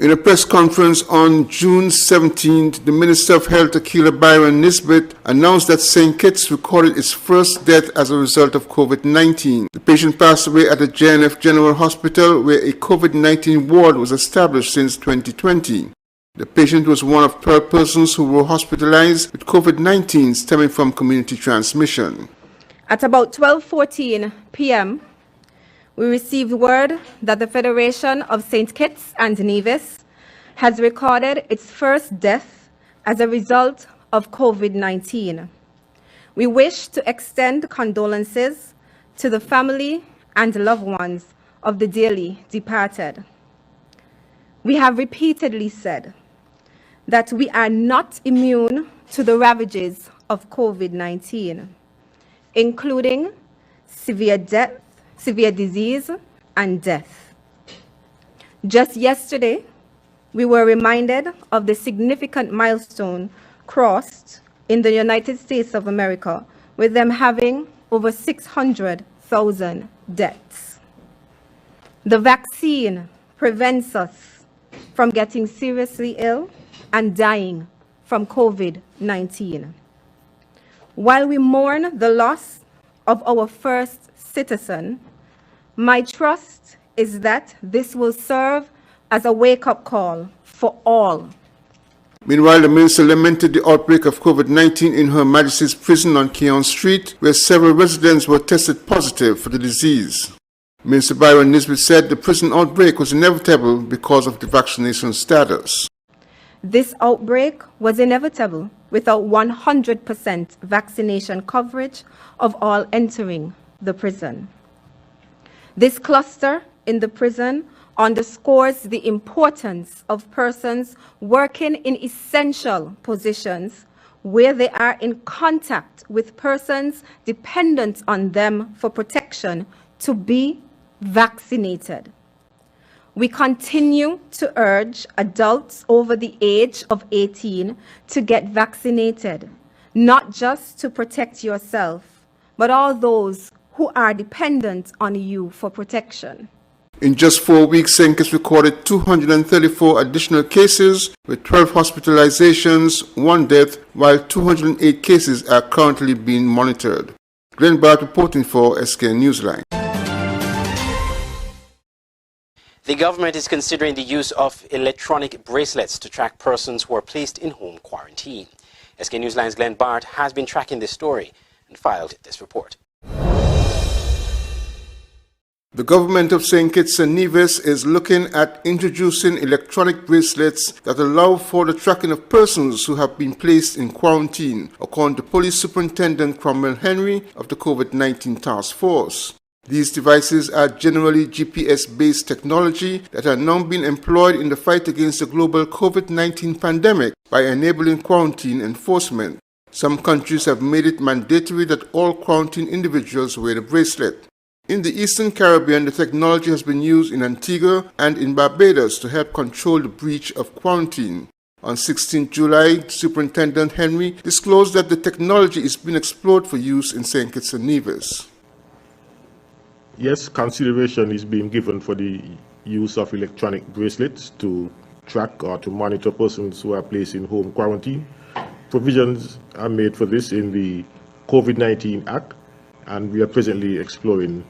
In a press conference on June 17th, the Minister of Health, Akila Byron Nisbet, announced that St. Kitts recorded its first death as a result of COVID-19. The patient passed away at the JNF General Hospital, where a COVID-19 ward was established since 2020. The patient was one of 12 persons who were hospitalized with COVID-19 stemming from community transmission. At about 12:14 p.m., we received word that the Federation of St. Kitts and Nevis has recorded its first death as a result of COVID-19. We wish to extend condolences to the family and loved ones of the dearly departed. We have repeatedly said that we are not immune to the ravages of COVID-19, including severe disease and death. Just yesterday, we were reminded of the significant milestone crossed in the United States of America, with them having over 600,000 deaths. The vaccine prevents us from getting seriously ill and dying from COVID-19. While we mourn the loss of our first citizen, my trust is that this will serve as a wake-up call for all. Meanwhile, the minister lamented the outbreak of COVID-19 in Her Majesty's Prison on Keon Street, where several residents were tested positive for the disease. Minister Byron Nisbet said the prison outbreak was inevitable because of the vaccination status. This outbreak was inevitable without 100% vaccination coverage of all entering the prison. This cluster in the prison underscores the importance of persons working in essential positions where they are in contact with persons dependent on them for protection to be vaccinated. We continue to urge adults over the age of 18 to get vaccinated, not just to protect yourself, but all those who are dependent on you for protection. In just 4 weeks, St. Kitts recorded 234 additional cases with 12 hospitalizations, 1 death, while 208 cases are currently being monitored. Glenn Bart reporting for SK Newsline. The government is considering the use of electronic bracelets to track persons who are placed in home quarantine. SK Newsline's Glenn Bart has been tracking this story and filed this report. The government of St. Kitts and Nevis is looking at introducing electronic bracelets that allow for the tracking of persons who have been placed in quarantine, according to Police Superintendent Cameron Henry of the COVID-19 Task Force. These devices are generally GPS-based technology that are now being employed in the fight against the global COVID-19 pandemic by enabling quarantine enforcement. Some countries have made it mandatory that all quarantined individuals wear the bracelet. In the Eastern Caribbean, the technology has been used in Antigua and in Barbados to help control the breach of quarantine. On 16 July, Superintendent Henry disclosed that the technology is being explored for use in St. Kitts and Nevis. Yes, consideration is being given for the use of electronic bracelets to track or to monitor persons who are placed in home quarantine. Provisions are made for this in the COVID-19 Act, and we are presently exploring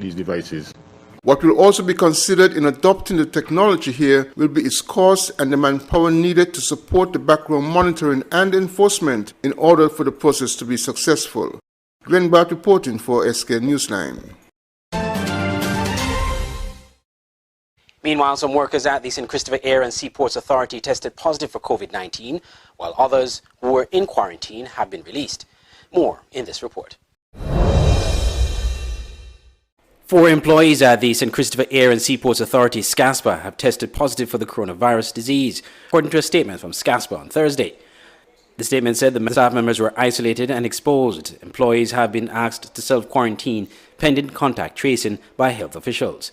these devices. What will also be considered in adopting the technology here will be its cost and the manpower needed to support the background monitoring and enforcement in order for the process to be successful. Glenn Bart reporting for SK Newsline. Meanwhile, some workers at the St. Christopher Air and Seaports Authority tested positive for COVID-19, while others who were in quarantine have been released. More in this report. 4 employees at the St. Christopher Air and Seaports Authority, SCASPA, have tested positive for the coronavirus disease, according to a statement from SCASPA on Thursday. The statement said the staff members were isolated and exposed. Employees have been asked to self-quarantine pending contact tracing by health officials.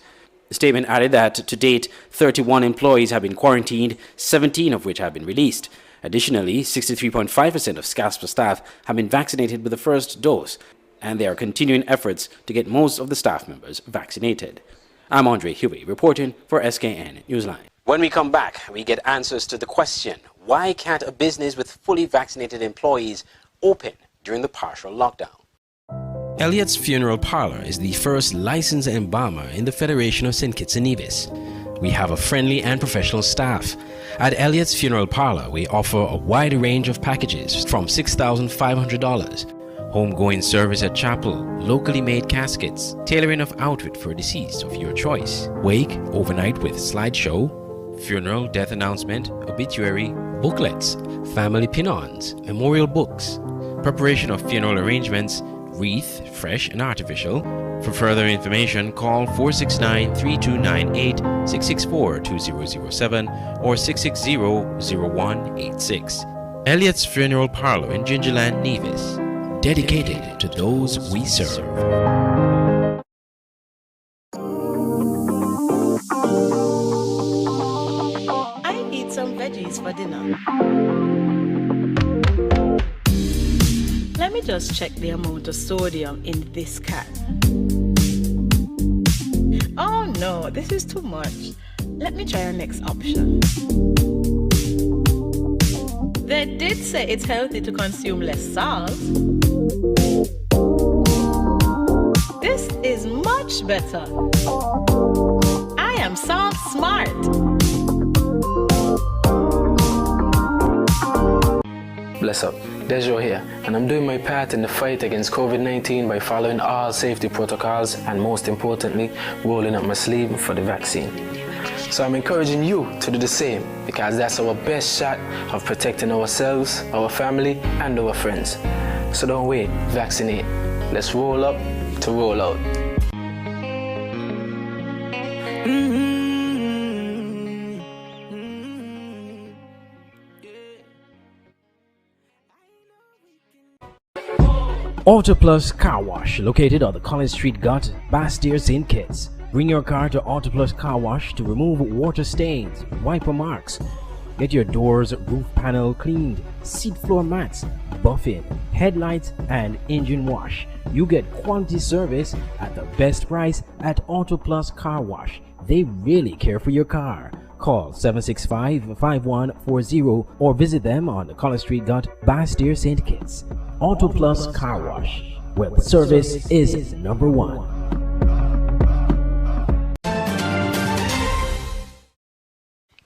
The statement added that to date, 31 employees have been quarantined, 17 of which have been released. Additionally, 63.5% of SCASPA staff have been vaccinated with the first dose, and there are continuing efforts to get most of the staff members vaccinated. I'm Andre Huey reporting for SKN Newsline. When we come back, we get answers to the question, why can't a business with fully vaccinated employees open during the partial lockdown? Elliot's Funeral Parlor is the first licensed embalmer in the Federation of St. Kitts and Nevis. We have a friendly and professional staff. At Elliot's Funeral Parlor, we offer a wide range of packages from $6,500. Homegoing service at chapel, locally made caskets, tailoring of outfit for deceased of your choice, wake, overnight with slideshow, funeral, death announcement, obituary, booklets, family pin-ons, memorial books, preparation of funeral arrangements, wreath, fresh and artificial. For further information, call 469-3298, 664-2007 or 660-0186. Elliot's Funeral Parlor in Gingerland, Nevis. Dedicated to those we serve. I need some veggies for dinner. Let me just check the amount of sodium in this can. Oh no, this is too much. Let me try our next option. They did say it's healthy to consume less salt. This is much better. I am salt smart. Bless up, Dejo here, and I'm doing my part in the fight against COVID-19 by following all safety protocols and most importantly, rolling up my sleeve for the vaccine. So I'm encouraging you to do the same because that's our best shot of protecting ourselves, our family, and our friends. So don't wait, vaccinate. Let's roll up to roll out. Auto Plus Car Wash, located on the College Street Gut, Bastille, St. Kitts. Bring your car to Auto Plus Car Wash to remove water stains, wiper marks. Get your doors, roof panel cleaned, seat floor mats, buffing, headlights, and engine wash. You get quality service at the best price at Auto Plus Car Wash. They really care for your car. Call 765-5140 or visit them on the College Street Gut, Bastille, St. Kitts. Auto Plus Car Wash, where the service is number one.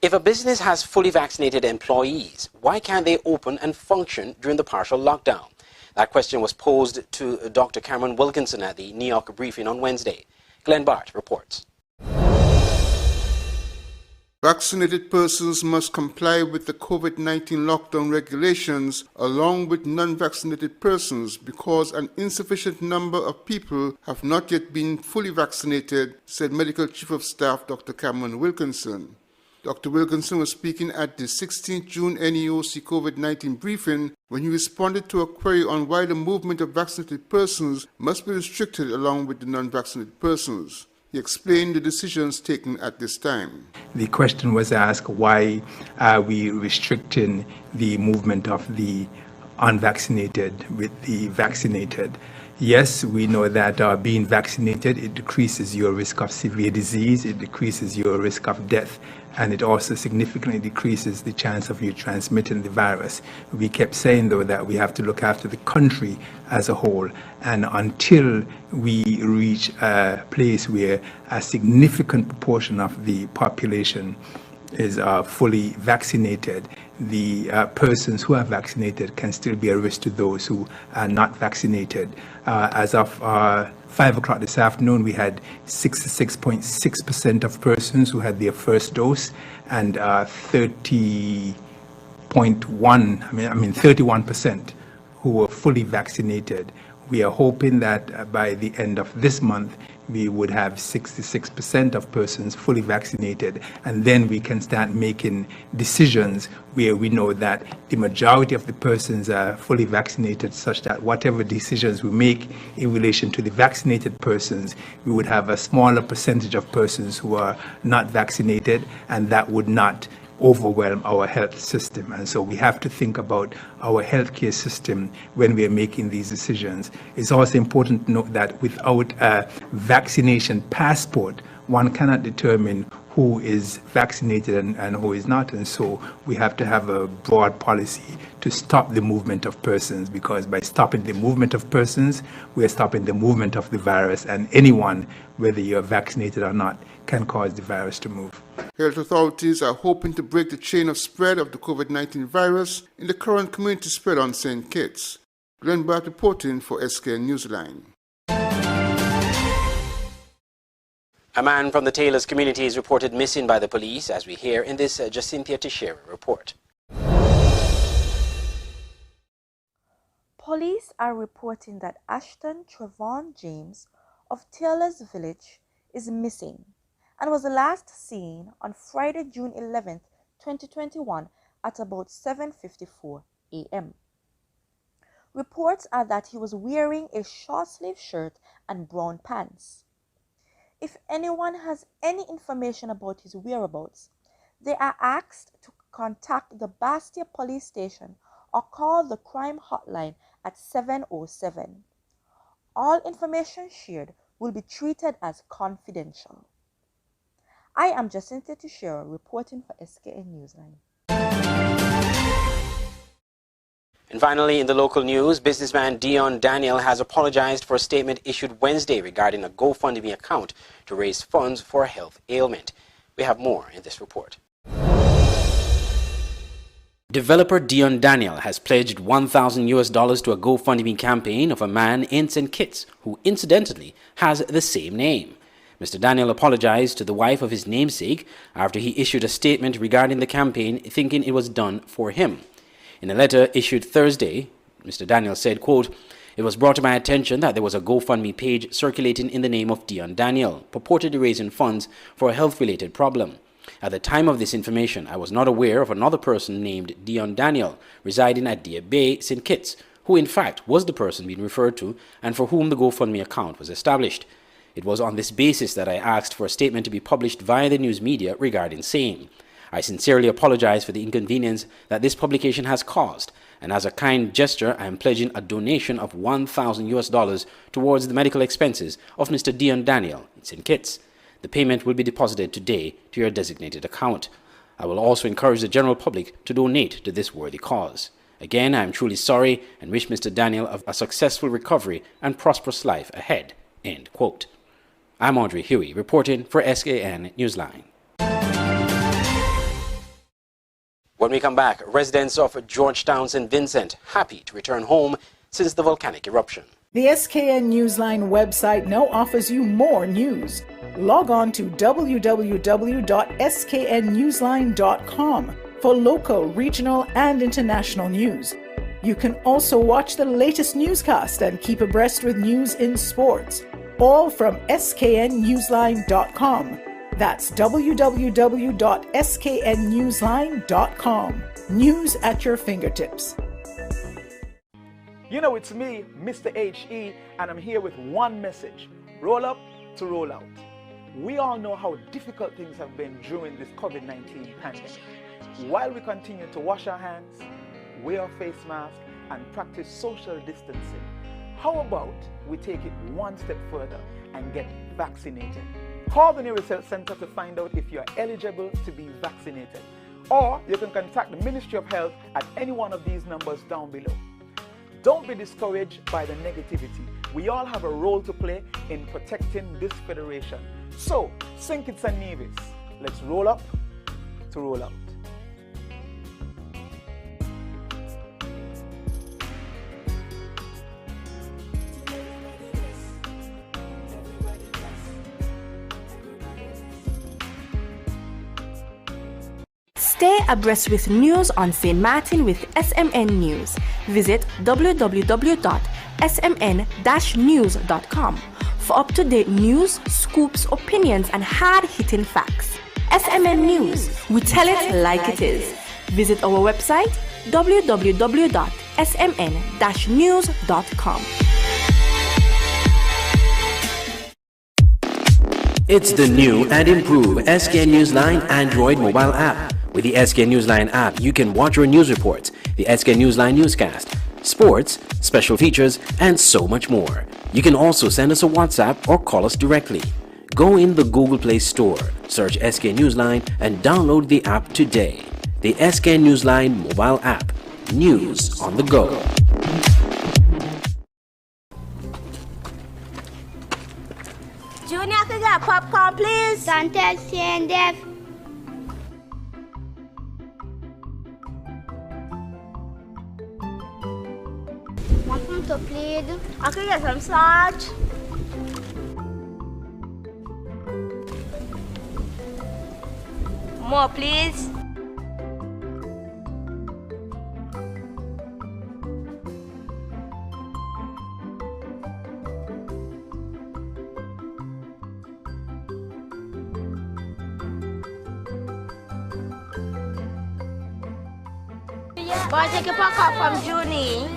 If a business has fully vaccinated employees, why can't they open and function during the partial lockdown? That question was posed to Dr. Cameron Wilkinson at the New York briefing on Wednesday. Glenn Bart reports. Vaccinated persons must comply with the COVID-19 lockdown regulations along with non-vaccinated persons because an insufficient number of people have not yet been fully vaccinated, said Medical Chief of Staff Dr. Cameron Wilkinson. Dr. Wilkinson was speaking at the 16th June NEOC COVID-19 briefing when he responded to a query on why the movement of vaccinated persons must be restricted along with the non-vaccinated persons. He explained the decisions taken at this time. The question was asked, why are we restricting the movement of the unvaccinated with the vaccinated? Yes, we know that being vaccinated, it decreases your risk of severe disease, it decreases your risk of death, and it also significantly decreases the chance of you transmitting the virus. We kept saying, though, that we have to look after the country as a whole, and until we reach a place where a significant proportion of the population is fully vaccinated, the persons who are vaccinated can still be a risk to those who are not vaccinated. As of 5 o'clock this afternoon, we had 66.6% of persons who had their first dose, and 31% who were fully vaccinated. We are hoping that by the end of this month, we would have 66% of persons fully vaccinated, and then we can start making decisions where we know that the majority of the persons are fully vaccinated, such that whatever decisions we make in relation to the vaccinated persons, we would have a smaller percentage of persons who are not vaccinated, and that would not overwhelm our health system. And so we have to think about our healthcare system when we are making these decisions. It's also important to note that without a vaccination passport, one cannot determine who is vaccinated and who is not. And so we have to have a broad policy to stop the movement of persons, because by stopping the movement of persons, we are stopping the movement of the virus, and anyone, whether you're vaccinated or not, can cause the virus to move. Health authorities are hoping to break the chain of spread of the COVID-19 virus in the current community spread on St. Kitts. Glenn Barth reporting for SKN Newsline. A man from the Taylors community is reported missing by the police, as we hear in this Jacinthia Teixeira report. Police are reporting that Ashton Trevon James of Taylors Village is missing and was last seen on Friday, June 11, 2021 at about 7:54 a.m. Reports are that he was wearing a short-sleeved shirt and brown pants. If anyone has any information about his whereabouts, they are asked to contact the Bastia police station or call the crime hotline at 707. All information shared will be treated as confidential. I am Jacinthia Teixeira reporting for SKN Newsline. And finally, in the local news, businessman Dion Daniel has apologized for a statement issued Wednesday regarding a GoFundMe account to raise funds for a health ailment. We have more in this report. Developer Dion Daniel has pledged $1,000 to a GoFundMe campaign of a man in St. Kitts who incidentally has the same name. Mr. Daniel apologized to the wife of his namesake after he issued a statement regarding the campaign, thinking it was done for him. In a letter issued Thursday, Mr. Daniel said, quote, "It was brought to my attention that there was a GoFundMe page circulating in the name of Dion Daniel, purportedly raising funds for a health-related problem. At the time of this information, I was not aware of another person named Dion Daniel residing at Deer Bay, St. Kitts, who in fact was the person being referred to and for whom the GoFundMe account was established. It was on this basis that I asked for a statement to be published via the news media regarding same. I sincerely apologize for the inconvenience that this publication has caused, and as a kind gesture, I am pledging a donation of $1,000 towards the medical expenses of Mr. Dion Daniel in St. Kitts. The payment will be deposited today to your designated account. I will also encourage the general public to donate to this worthy cause. Again, I am truly sorry and wish Mr. Daniel a successful recovery and prosperous life ahead." End quote. I'm Audrey Huey reporting for SKN Newsline. When we come back, residents of Georgetown St. Vincent happy to return home since the volcanic eruption. The SKN Newsline website now offers you more news. Log on to www.sknnewsline.com for local, regional, and international news. You can also watch the latest newscast and keep abreast with news in sports, all from sknnewsline.com. That's www.sknnewsline.com. News at your fingertips. You know, it's me, Mr. HE, and I'm here with one message. Roll up to roll out. We all know how difficult things have been during this COVID-19 pandemic. While we continue to wash our hands, wear a face mask, and practice social distancing, how about we take it one step further and get vaccinated? Call the nearest health center to find out if you are eligible to be vaccinated. Or you can contact the Ministry of Health at any one of these numbers down below. Don't be discouraged by the negativity. We all have a role to play in protecting this federation. So, St. Kitts and Nevis, let's roll up to roll out. Stay abreast with news on St. Martin with SMN News. Visit www.smn-news.com for up-to-date news, scoops, opinions, and hard-hitting facts. SMN News, we tell it like it is. Visit our website www.smn-news.com. It's the new and improved SKN Newsline Android mobile app. With the SKN Newsline app, you can watch your news reports, the SKN Newsline Newscast, sports, special features, and so much more. You can also send us a WhatsApp or call us directly. Go in the Google Play Store, search SK Newsline and download the app today. The SK Newsline mobile app. News on the go. Junior, can get popcorn, please? Don't tell Shane, Dev. Want some to plead? I can get some starch. More, please. Boy, take a pack up from Junie.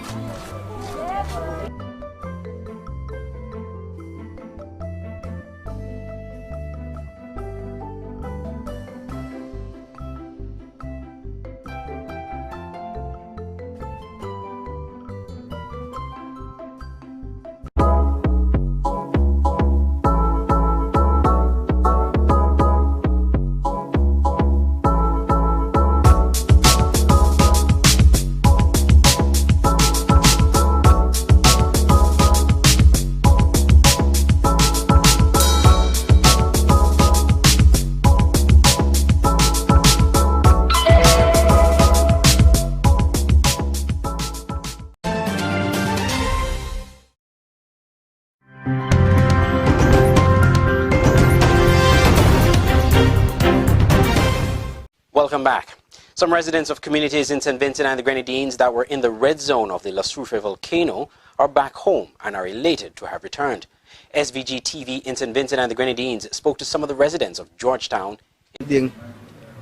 Welcome back. Some residents of communities in St. Vincent and the Grenadines that were in the red zone of the La Soufrière volcano are back home and are elated to have returned. SVG TV in St. Vincent and the Grenadines spoke to some of the residents of Georgetown.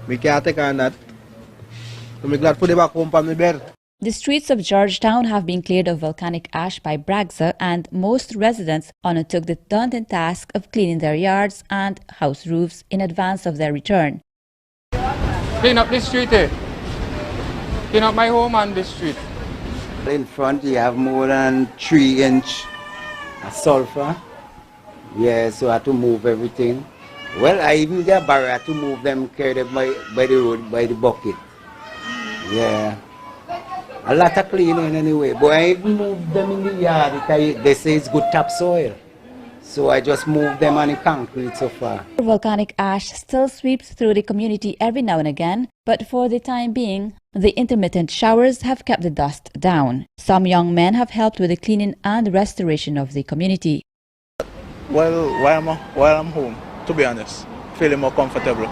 We can't take on that. I'm glad to put it back home from the bed. The streets of Georgetown have been cleared of volcanic ash by Bragza, and most residents undertook the daunting task of cleaning their yards and house roofs in advance of their return. Clean up this street, eh? Clean up my home and this street. In front you have more than 3-inch sulfur. Yeah, so I had to move everything. Well, I even get a barrier to move them, carry them by the road, by the bucket. Yeah. A lot of cleaning anyway, but I even moved them in the yard because they say it's good topsoil. So I just moved them on the concrete so far. Volcanic ash still sweeps through the community every now and again, but for the time being, the intermittent showers have kept the dust down. Some young men have helped with the cleaning and restoration of the community. Well, while I'm home, to be honest, feeling more comfortable.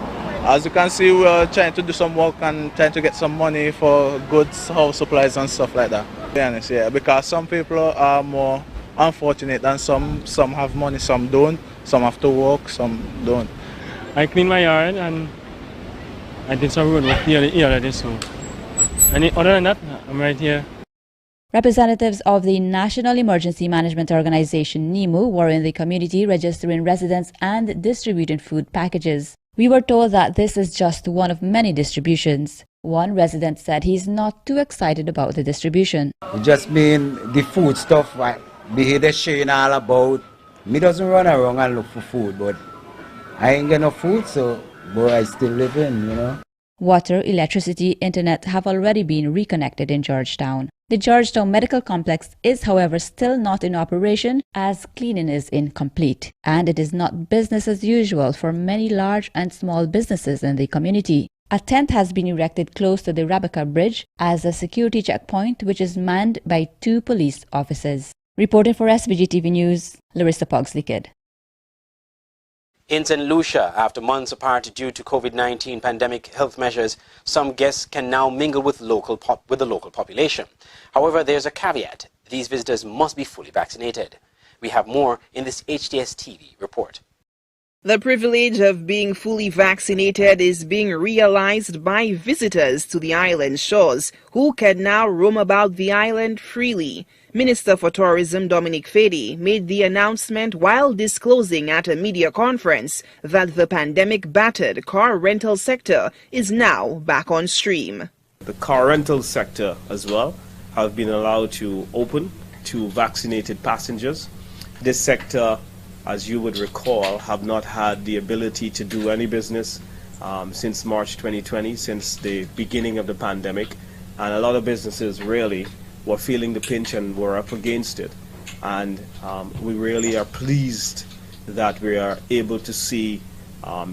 As you can see, we're trying to do some work and trying to get some money for goods, house supplies and stuff like that. To be honest, yeah, because some people are more unfortunate and some have money, some don't. Some have to work, some don't. I cleaned my yard and I did some road work here already, so. And other than that, I'm right here. Representatives of the National Emergency Management Organization, NEMO, were in the community registering residents and distributing food packages. We were told that this is just one of many distributions. One resident said he's not too excited about the distribution. It just mean the food stuff, right? Be here the sharing all about. Me doesn't run around and look for food, but I ain't get no food, so but I still live in, you know. Water, electricity, internet have already been reconnected in Georgetown. The Georgetown Medical Complex is, however, still not in operation as cleaning is incomplete. And it is not business as usual for many large and small businesses in the community. A tent has been erected close to the Rebecca Bridge as a security checkpoint, which is manned by 2 police officers. Reporting for SVG TV News, Larissa Pogsley-Kidd. In St. Lucia, after months apart due to COVID-19 pandemic health measures, some guests can now mingle with the local population. However, there's a caveat. These visitors must be fully vaccinated. We have more in this HTS TV report. The privilege of being fully vaccinated is being realized by visitors to the island shores, who can now roam about the island freely. Minister for Tourism Dominic Fady made the announcement while disclosing at a media conference that the pandemic-battered car rental sector is now back on stream. The car rental sector as well have been allowed to open to vaccinated passengers. This sector as you would recall, have not had the ability to do any business since March 2020, since the beginning of the pandemic. And a lot of businesses really were feeling the pinch and were up against it. And we really are pleased that we are able to see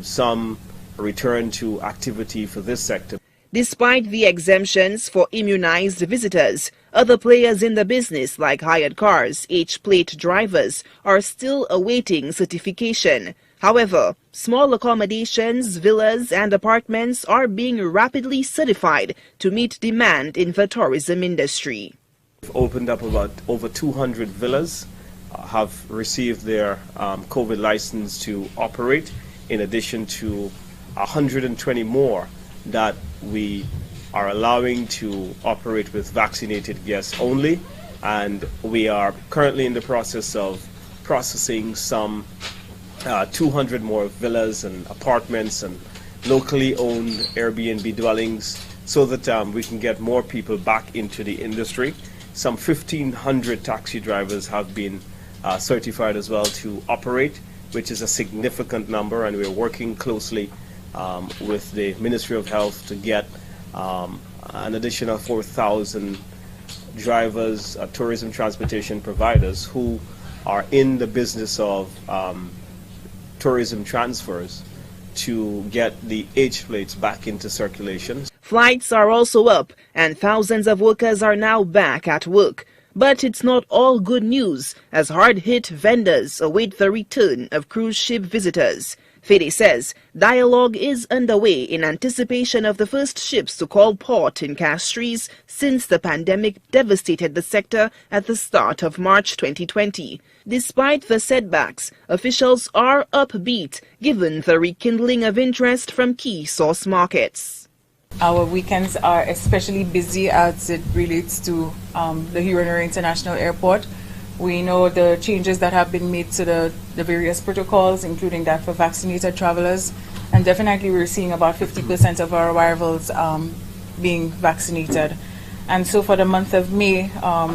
some return to activity for this sector. Despite the exemptions for immunized visitors, other players in the business like hired cars, H-plate drivers, are still awaiting certification. However, small accommodations, villas and apartments are being rapidly certified to meet demand in the tourism industry. We've opened up about over 200 villas, have received their COVID license to operate, in addition to 120 more that we are allowing to operate with vaccinated guests only. And we are currently in the process of processing some 200 more villas and apartments and locally owned Airbnb dwellings so that we can get more people back into the industry. Some 1,500 taxi drivers have been certified as well to operate, which is a significant number, and we're working closely with the Ministry of Health to get an additional 4,000 drivers, tourism transportation providers who are in the business of tourism transfers to get the H-plates back into circulation. Flights are also up and thousands of workers are now back at work. But it's not all good news, as hard-hit vendors await the return of cruise ship visitors. Fede says dialogue is underway in anticipation of the first ships to call port in Castries since the pandemic devastated the sector at the start of March 2020. Despite the setbacks, officials are upbeat given the rekindling of interest from key source markets. Our weekends are especially busy as it relates to the Heronera International Airport. We know the changes that have been made to the various protocols, including that for vaccinated travelers. And definitely we're seeing about 50% of our arrivals being vaccinated. And so for the month of May,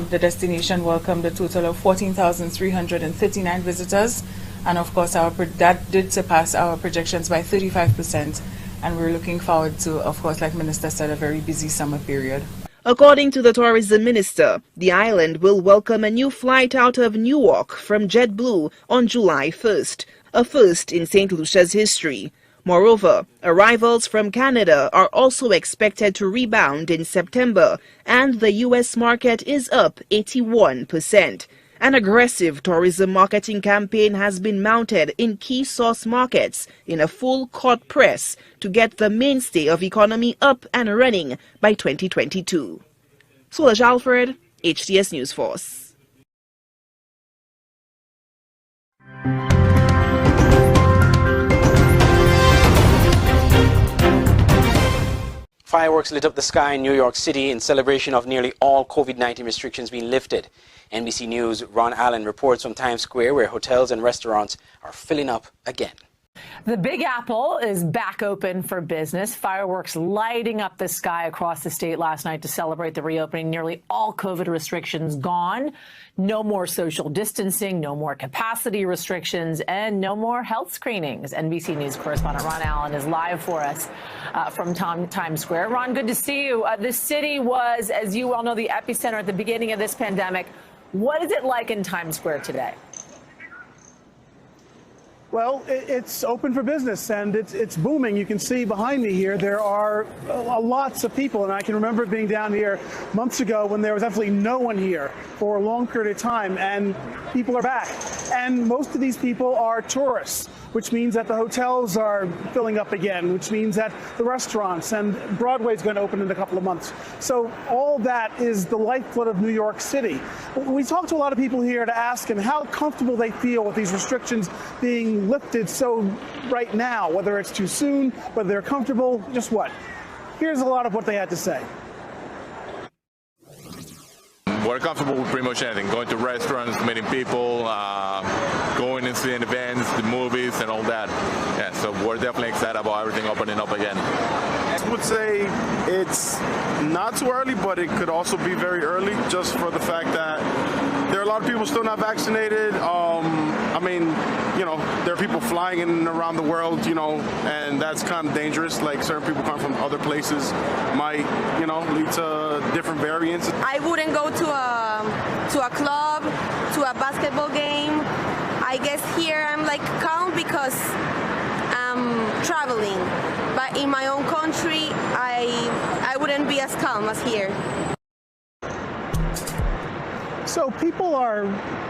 the destination welcomed a total of 14,339 visitors. And of course, that did surpass our projections by 35%. And we're looking forward to, of course, like Minister said, a very busy summer period. According to the tourism minister, the island will welcome a new flight out of Newark from JetBlue on July 1st, a first in St. Lucia's history. Moreover, arrivals from Canada are also expected to rebound in September, and the U.S. market is up 81%. An aggressive tourism marketing campaign has been mounted in key source markets in a full court press to get the mainstay of economy up and running by 2022. Solange Alfred, HTS News Force. Fireworks lit up the sky in New York City in celebration of nearly all COVID-19 restrictions being lifted. NBC News' Ron Allen reports from Times Square, where hotels and restaurants are filling up again. The Big Apple is back open for business. Fireworks lighting up the sky across the state last night to celebrate the reopening. Nearly all COVID restrictions gone. No more social distancing, no more capacity restrictions, and no more health screenings. NBC News correspondent Ron Allen is live for us from Times Square. Ron, good to see you. The city was, as you well know, the epicenter at the beginning of this pandemic. What is it like in Times Square today? Well, it's open for business, and it's booming. You can see behind me here, there are lots of people, and I can remember being down here months ago when there was absolutely no one here for a long period of time, and people are back. And most of these people are tourists, which means that the hotels are filling up again, which means that the restaurants and Broadway is going to open in a couple of months. So all that is the lifeblood of New York City. We talked to a lot of people here to ask them how comfortable they feel with these restrictions being lifted so right now, whether it's too soon, whether they're comfortable, just what. Here's a lot of what they had to say. We're comfortable with pretty much anything. Going to restaurants, meeting people, going and seeing events, the movies and all that. Yeah, so we're definitely excited about everything opening up again. would say it's not too early, but it could also be very early, just for the fact that there are a lot of people still not vaccinated. I mean, you know, there are people flying in and around the world, you know, and that's kind of dangerous. Like, certain people come from other places might, you know, lead to different variants. I wouldn't go to a club, to a basketball game. I guess here I'm like calm because I'm traveling. But in my own country, I wouldn't be as calm as here. So people are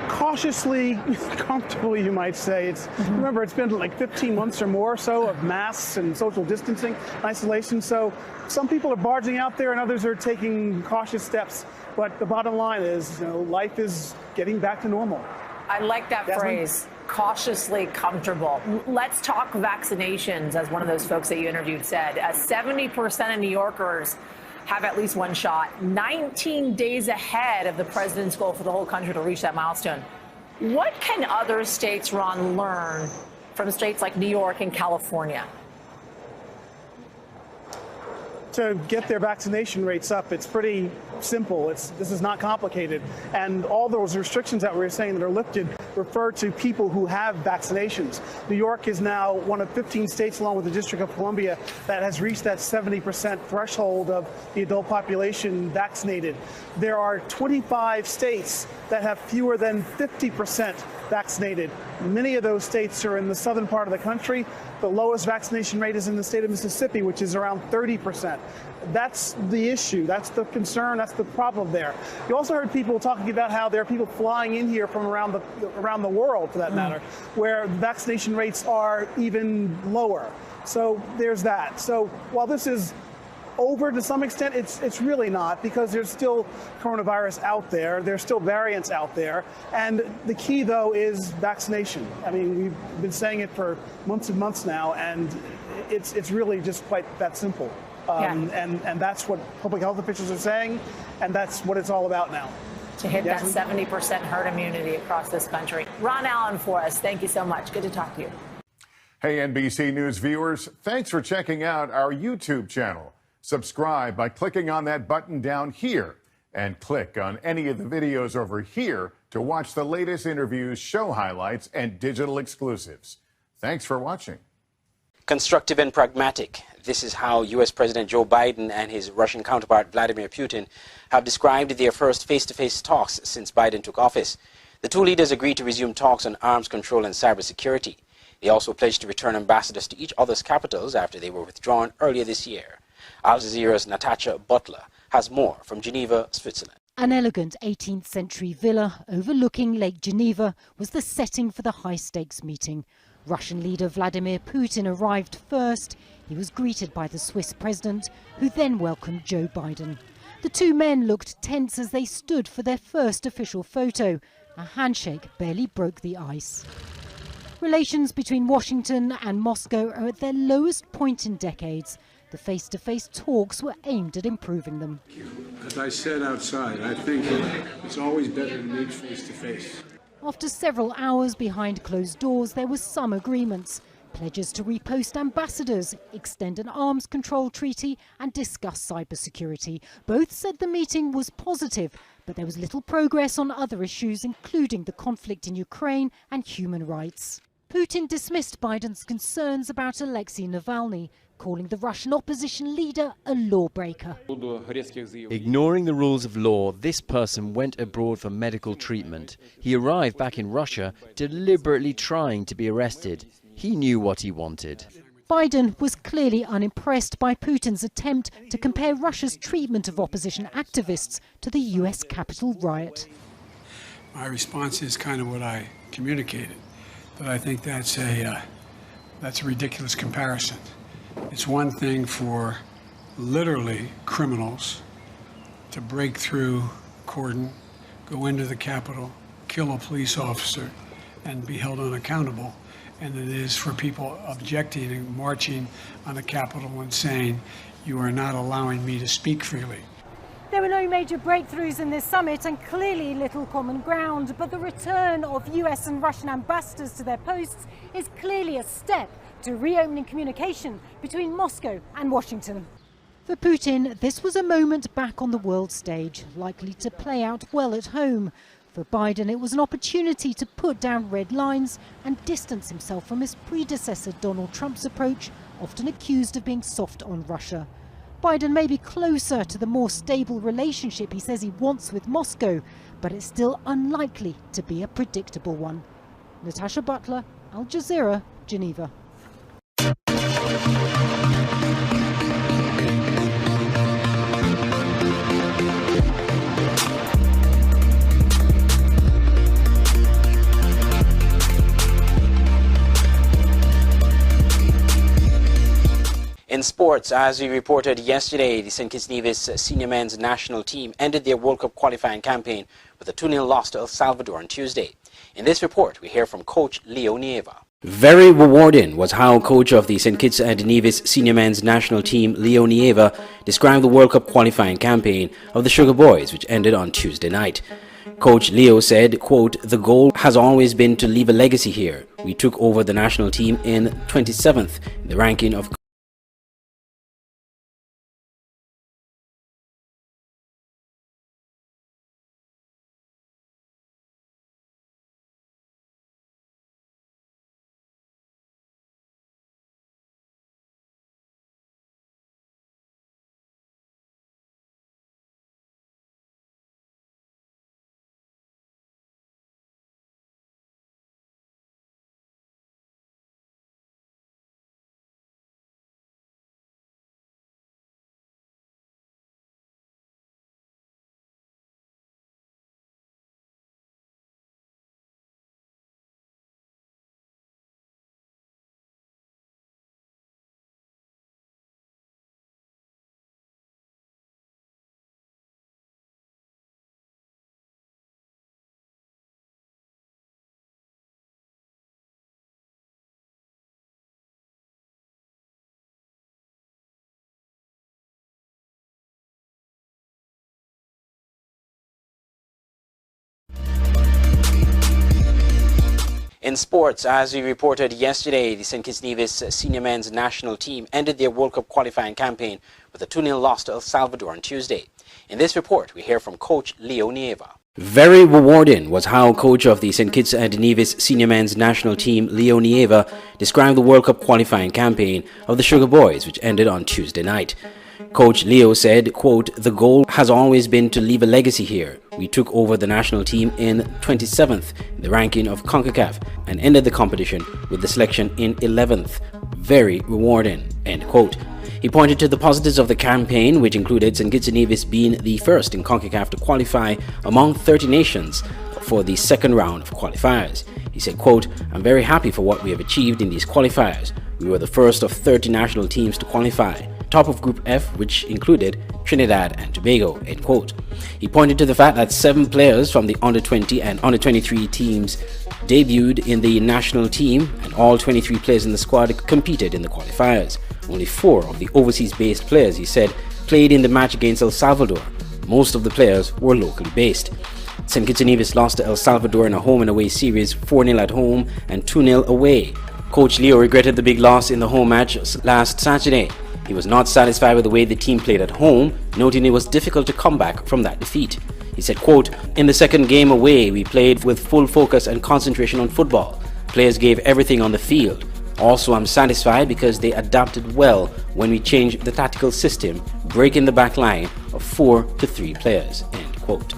cautiously comfortable, you might say. Remember, it's been like 15 months or more or so of masks and social distancing, isolation. So some people are barging out there and others are taking cautious steps. But the bottom line is, you know, life is getting back to normal. I like that phrase, cautiously comfortable. Let's talk vaccinations, as one of those folks that you interviewed said. 70% of New Yorkers have at least one shot, 19 days ahead of the president's goal for the whole country to reach that milestone. What can other states, Ron, learn from states like New York and California? To get their vaccination rates up, it's pretty simple. This is not complicated. And all those restrictions that we're saying that are lifted refer to people who have vaccinations. New York is now one of 15 states, along with the District of Columbia, that has reached that 70% threshold of the adult population vaccinated. There are 25 states that have fewer than 50% vaccinated. Many of those states are in the southern part of the country. The lowest vaccination rate is in the state of Mississippi, which is around 30%. That's the issue. That's the concern. That's the problem there. You also heard people talking about how there are people flying in here from around the world, for that matter, where vaccination rates are even lower. So there's that. So while this is over to some extent, it's really not, because there's still coronavirus out there. There's still variants out there. And the key, though, is vaccination. I mean, we've been saying it for months and months now, and it's really just quite that simple. And that's what public health officials are saying, and that's what it's all about now. To hit that 70% herd immunity across this country. Ron Allen for us. Thank you so much. Good to talk to you. Hey, NBC News viewers, thanks for checking out our YouTube channel. Subscribe by clicking on that button down here, and click on any of the videos over here to watch the latest interviews, show highlights, and digital exclusives. Thanks for watching. Constructive and pragmatic. This is how U.S. President Joe Biden and his Russian counterpart Vladimir Putin have described their first face-to-face talks since Biden took office. The two leaders agreed to resume talks on arms control and cybersecurity. They also pledged to return ambassadors to each other's capitals after they were withdrawn earlier this year. Al Jazeera's Natasha Butler has more from Geneva, Switzerland. An elegant 18th century villa overlooking Lake Geneva was the setting for the high-stakes meeting. Russian leader Vladimir Putin arrived first. He was greeted by the Swiss president, who then welcomed Joe Biden. The two men looked tense as they stood for their first official photo. A handshake barely broke the ice. Relations between Washington and Moscow are at their lowest point in decades. The face-to-face talks were aimed at improving them. As I said outside, I think it's always better to meet face-to-face. After several hours behind closed doors, there were some agreements. Pledges to repost ambassadors, extend an arms control treaty and discuss cybersecurity. Both said the meeting was positive, but there was little progress on other issues, including the conflict in Ukraine and human rights. Putin dismissed Biden's concerns about Alexei Navalny, calling the Russian opposition leader a lawbreaker. Ignoring the rules of law, this person went abroad for medical treatment. He arrived back in Russia, deliberately trying to be arrested. He knew what he wanted. Biden was clearly unimpressed by Putin's attempt to compare Russia's treatment of opposition activists to the US Capitol riot. My response is kind of what I communicated, but I think that's a ridiculous comparison. It's one thing for literally criminals to break through cordon, go into the Capitol, kill a police officer, and be held unaccountable. And it is for people objecting and marching on the Capitol and saying, you are not allowing me to speak freely. There were no major breakthroughs in this summit and clearly little common ground, but the return of US and Russian ambassadors to their posts is clearly a step to reopening communication between Moscow and Washington. For Putin, this was a moment back on the world stage, likely to play out well at home. For Biden, it was an opportunity to put down red lines and distance himself from his predecessor Donald Trump's approach, often accused of being soft on Russia. Biden may be closer to the more stable relationship he says he wants with Moscow, but it's still unlikely to be a predictable one. Natasha Butler, Al Jazeera, Geneva. In sports, as we reported yesterday, the St. Kitts Nevis senior men's national team ended their World Cup qualifying campaign with a 2-0 loss to El Salvador on Tuesday. In this report, we hear from coach Leo Nieva. Very rewarding was how coach of the St. Kitts and Nevis senior men's national team, Leo Nieva, described the World Cup qualifying campaign of the Sugar Boys, which ended on Tuesday night. Coach Leo said, quote, "The goal has always been to leave a legacy here. We took over the national team in 27th in the ranking of In sports, as we reported yesterday, the St. Kitts Nevis senior men's national team ended their World Cup qualifying campaign with a 2-0 loss to El Salvador on Tuesday. In this report, we hear from coach Leo Nieva. Very rewarding was how coach of the St. Kitts and Nevis senior men's national team, Leo Nieva, described the World Cup qualifying campaign of the Sugar Boys, which ended on Tuesday night. Coach Leo said, quote, "The goal has always been to leave a legacy here. We took over the national team in 27th in the ranking of CONCACAF and ended the competition with the selection in 11th. Very rewarding," end quote. He pointed to the positives of the campaign, which included St. Kitts and Nevis being the first in CONCACAF to qualify among 30 nations for the second round of qualifiers. He said, quote, "I'm very happy for what we have achieved in these qualifiers. We were the first of 30 national teams to qualify, top of Group F, which included Trinidad and Tobago," end quote. He pointed to the fact that 7 players from the under-20 and under-23 teams debuted in the national team, and all 23 players in the squad competed in the qualifiers. Only 4 of the overseas-based players, he said, played in the match against El Salvador. Most of the players were locally based. St. Kitts and Nevis lost to El Salvador in a home and away series, 4-0 at home and 2-0 away. Coach Leo regretted the big loss in the home match last Saturday. He was not satisfied with the way the team played at home, noting it was difficult to come back from that defeat. He said, quote, "In the second game away, we played with full focus and concentration on football. Players gave everything on the field. Also, I'm satisfied because they adapted well when we changed the tactical system, breaking the back line of 4 to 3 players," end quote.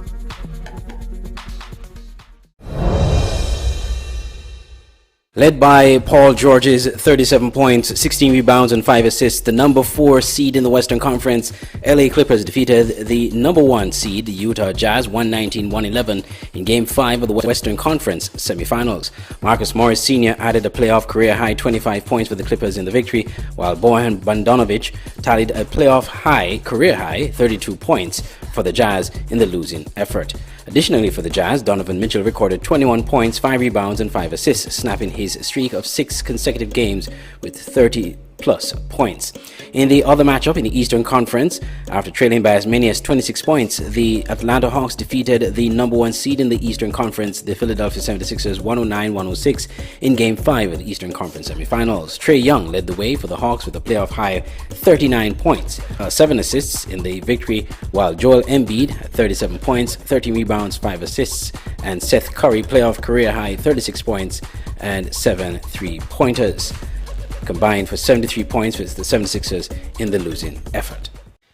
Led by Paul George's 37 points, 16 rebounds and 5 assists, the number 4 seed in the Western Conference, LA Clippers defeated the number 1 seed, the Utah Jazz, 119-111 in Game 5 of the Western Conference semifinals. Marcus Morris Sr. added a playoff career-high 25 points for the Clippers in the victory, while Bojan Bogdanovic tallied a career-high 32 points for the Jazz in the losing effort. Additionally, for the Jazz, Donovan Mitchell recorded 21 points, 5 rebounds and 5 assists, snapping his streak of 6 consecutive games with 30 plus points. In the other matchup in the Eastern Conference, after trailing by as many as 26 points, the Atlanta Hawks defeated the number 1 seed in the Eastern Conference, the Philadelphia 76ers, 109-106 in Game 5 of the Eastern Conference semifinals. Trae Young led the way for the Hawks with a playoff high 39 points, 7 assists in the victory, while Joel Embiid had 37 points, 13 rebounds, 5 assists, and Seth Curry playoff career high 36 points and 7 3-pointers, combined for 73 points with the 76ers in the losing effort.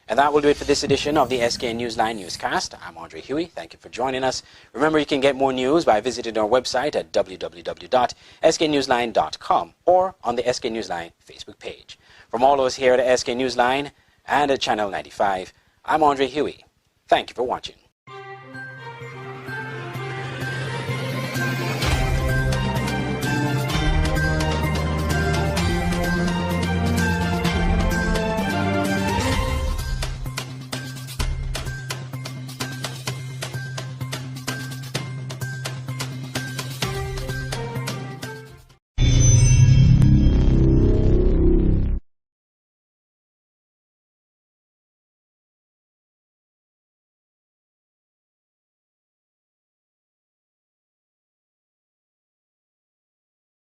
And that will do it for this edition of the SK Newsline Newscast. I'm Andre Huey. Thank you for joining us. Remember, you can get more news by visiting our website at www.sknewsline.com or on the SK Newsline Facebook page. From all of us here at SK Newsline and at Channel 95, I'm Andre Huey. Thank you for watching.